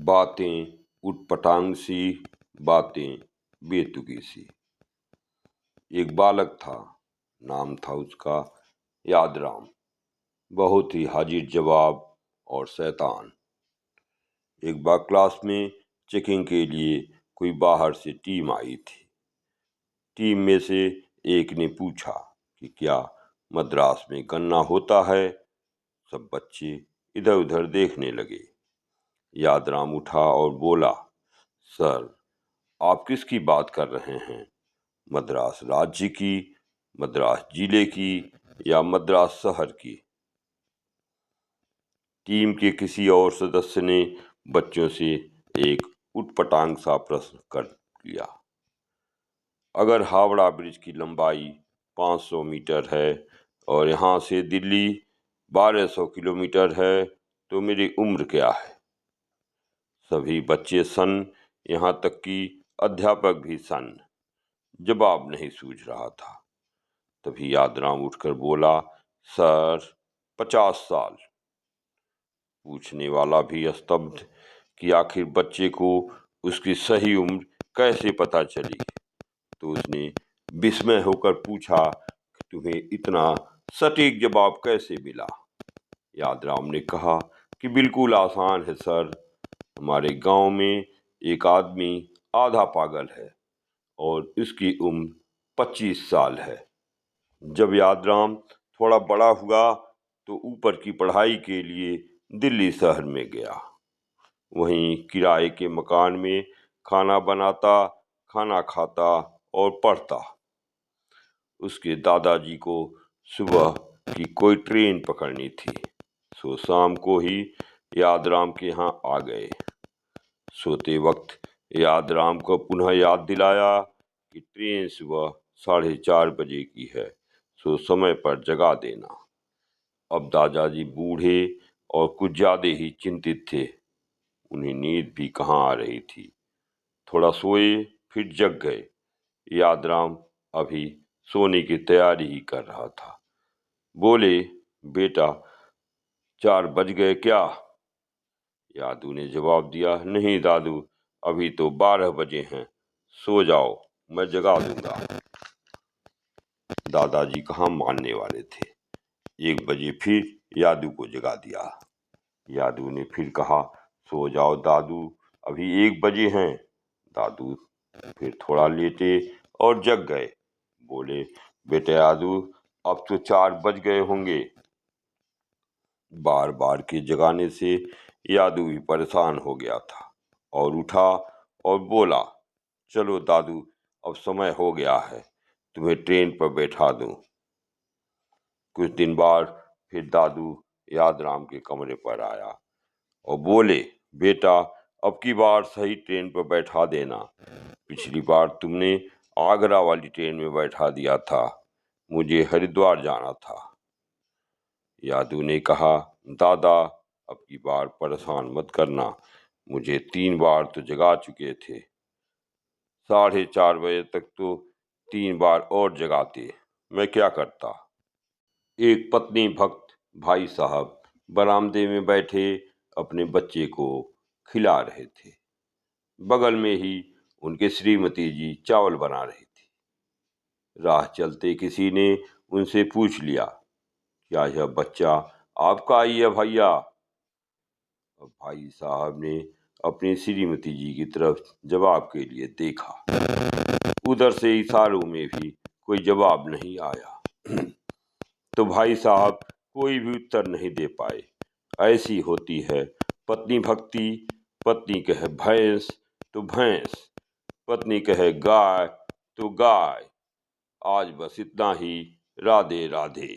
बातें उटपटांग सी, बातें बेतुकी सी। एक बालक था, नाम था उसका यादराम। बहुत ही हाजिर जवाब और शैतान। एक बार क्लास में चेकिंग के लिए कोई बाहर से टीम आई थी। टीम में से एक ने पूछा कि क्या मद्रास में गन्ना होता है। सब बच्चे इधर उधर देखने लगे। यादराम उठा और बोला, सर, आप किसकी बात कर रहे हैं? मद्रास राज्य की, मद्रास जिले की या मद्रास शहर की? टीम के किसी और सदस्य ने बच्चों से एक उटपटांग सा प्रश्न कर लिया। अगर हावड़ा ब्रिज की लंबाई 500 मीटर है और यहाँ से दिल्ली 1200 किलोमीटर है तो मेरी उम्र क्या है? सभी बच्चे सन्न, यहाँ तक कि अध्यापक भी सन्न। जवाब नहीं सूझ रहा था। तभी यादराम उठकर बोला, सर, 50 साल। पूछने वाला भी स्तब्ध कि आखिर बच्चे को उसकी सही उम्र कैसे पता चली। तो उसने विस्मय होकर पूछा, तुम्हें इतना सटीक जवाब कैसे मिला? यादराम ने कहा कि बिल्कुल आसान है सर। हमारे गांव में एक आदमी आधा पागल है और इसकी उम्र 25 साल है। जब यादराम थोड़ा बड़ा हुआ तो ऊपर की पढ़ाई के लिए दिल्ली शहर में गया। वहीं किराए के मकान में खाना बनाता, खाना खाता और पढ़ता। उसके दादाजी को सुबह की कोई ट्रेन पकड़नी थी, सो शाम को ही यादराम के यहाँ आ गए। सोते वक्त यादराम को पुनः याद दिलाया कि ट्रेन सुबह 4:30 बजे की है, सो समय पर जगा देना। अब दादाजी बूढ़े और कुछ ज्यादा ही चिंतित थे। उन्हें नींद भी कहाँ आ रही थी। थोड़ा सोए फिर जग गए। यादराम अभी सोने की तैयारी ही कर रहा था। बोले, बेटा, 4 बज गए क्या? यादू ने जवाब दिया, नहीं दादू, अभी तो 12 बजे हैं। सो जाओ, मैं जगा दूंगा। दादाजी कहाँ मानने वाले थे। 1 बजे फिर यादू को जगा दिया। यादू ने फिर कहा, सो जाओ दादू, अभी 1 बजे हैं। दादू फिर थोड़ा लेटे और जग गए। बोले, बेटे यादू, अब तो 4 बज गए होंगे। बार बार के जगाने से यादू भी परेशान हो गया था और उठा और बोला, चलो दादू, अब समय हो गया है, तुम्हें ट्रेन पर बैठा दूं। कुछ दिन बाद फिर दादू यादराम के कमरे पर आया और बोले, बेटा, अब की बार सही ट्रेन पर बैठा देना। पिछली बार तुमने आगरा वाली ट्रेन में बैठा दिया था, मुझे हरिद्वार जाना था। यादू ने कहा, दादा, अब की बार परेशान मत करना, मुझे 3 बार तो जगा चुके थे। 4:30 बजे तक तो 3 बार और जगाते, मैं क्या करता? एक पत्नी भक्त भाई साहब बरामदे में बैठे अपने बच्चे को खिला रहे थे। बगल में ही उनके श्रीमती जी चावल बना रही थी। राह चलते किसी ने उनसे पूछ लिया, क्या यह बच्चा आपका ही है भैया? अब भाई साहब ने अपनी श्रीमती जी की तरफ जवाब के लिए देखा। उधर से इशारों में भी कोई जवाब नहीं आया। तो भाई साहब कोई भी उत्तर नहीं दे पाए। ऐसी होती है पत्नी भक्ति। पत्नी कहे भैंस तो भैंस, पत्नी कहे गाय तो गाय। आज बस इतना ही। राधे राधे।